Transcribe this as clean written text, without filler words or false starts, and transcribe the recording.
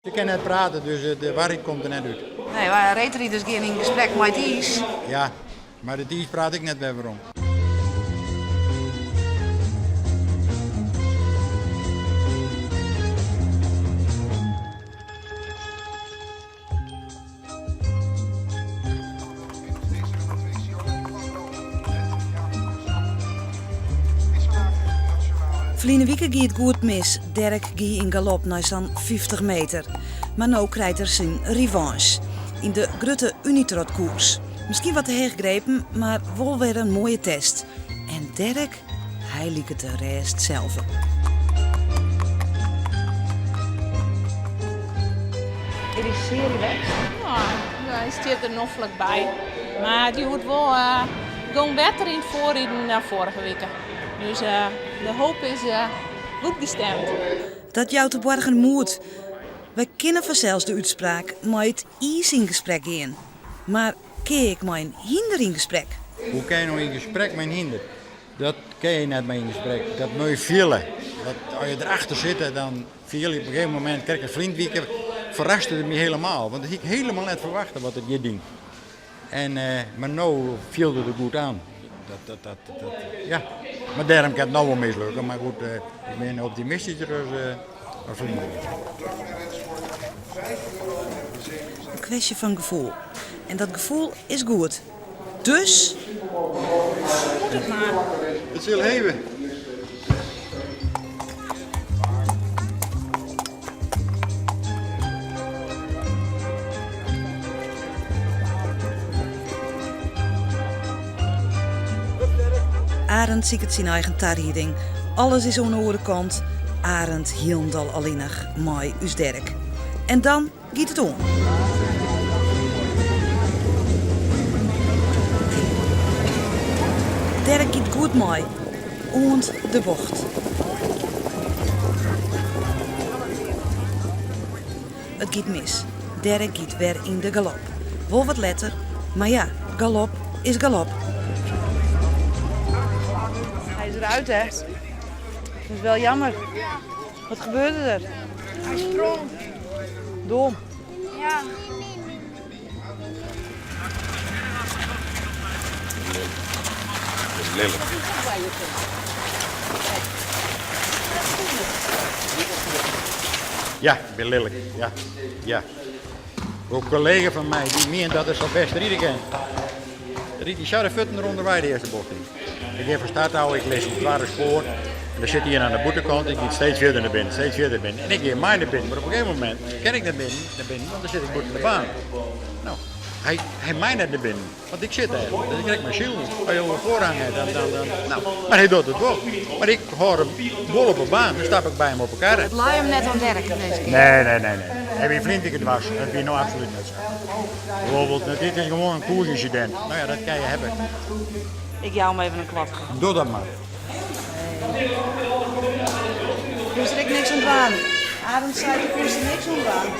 Je kan net praten, dus de waarheid komt er net uit. Nee, wij reedrieders gaan in gesprek met Is. Ja, maar de Ties praat ik net weer waarom. Verleden week ging het goed mis. Dirk ging in galop naar zo'n 50 meter. Maar nu krijgt er zijn revanche. In de grote Unitrot-koers. Misschien wat te heeg gegrepen, maar wel weer een mooie test. En Dirk, hij liet het de rest zelf. Dit is zeer relaxed. Ja, hij zit er nog vlakbij. Maar die wordt wel gewoon beter in het voorrijden dan vorige week. Dus de hoop is goed gestemd. Dat jou te borgen moet. Wij kennen vanzelfs de uitspraak met het is in gesprek in. Maar kijk mijn hinder in gesprek. Hoe kan je nou in gesprek met een hinder? Dat kan je net met in gesprek. Dat moet je vielen. Als je erachter zit, dan viel je op een gegeven moment. Kijk, een vriend wie verraste het me helemaal. Want ik helemaal net verwachten wat het je ding. En, maar nu viel het er goed aan. Ja. Maar daarom kan het nou wel mislukken. Maar goed, ik ben optimistischer als vrienden. Een kwestie van gevoel. En dat gevoel is goed. Dus Het zal hebben. Arend ziet het zijn eigen tarrieding. Alles is aan de andere kant. Arend hielendal alleenig, mooi us Dirk. En dan gaat het om. Dirk gaat goed mooi. Und de bocht. Het gaat mis. Dirk gaat weer in de galop. Wel wat letter, maar ja, galop is galop. Hij is eruit, hè? Dat is wel jammer. Wat gebeurde er? Hij sprong. Dom. Ja. Ja, ik ben lelijk. Ja. Ook een collega van mij die meent dat het zo best rieden kan. Riet die scharre futten eronder bij de eerste bocht in. Ik heb van start houden, ik lees het zware spoor. En dan zit hij hier aan de boetekant, ik ga steeds verder naar binnen, steeds verder binnen. En ik ga mij naar binnen, maar op een gegeven moment ken ik naar binnen, want dan zit ik buiten de baan. Nou, hij mij net naar binnen, want ik zit daar, dus ik krijg mijn ziel niet. Als je op voorrang hebt, nou, maar hij doet het wel. Maar ik hoor hem bol op de baan, dan stap ik bij hem op elkaar. Het laai hem net aan Dirk deze keer. Nee. Heb je vriendelijk was, dat ben je nou absoluut niet zo. Bijvoorbeeld, dit is gewoon een koersincident. Nou ja, dat kan je hebben. Ik jou hem even een klap geven. Doe dat maar. Dus er is niks aan het aan. Arend zei, er is niks aan het aan.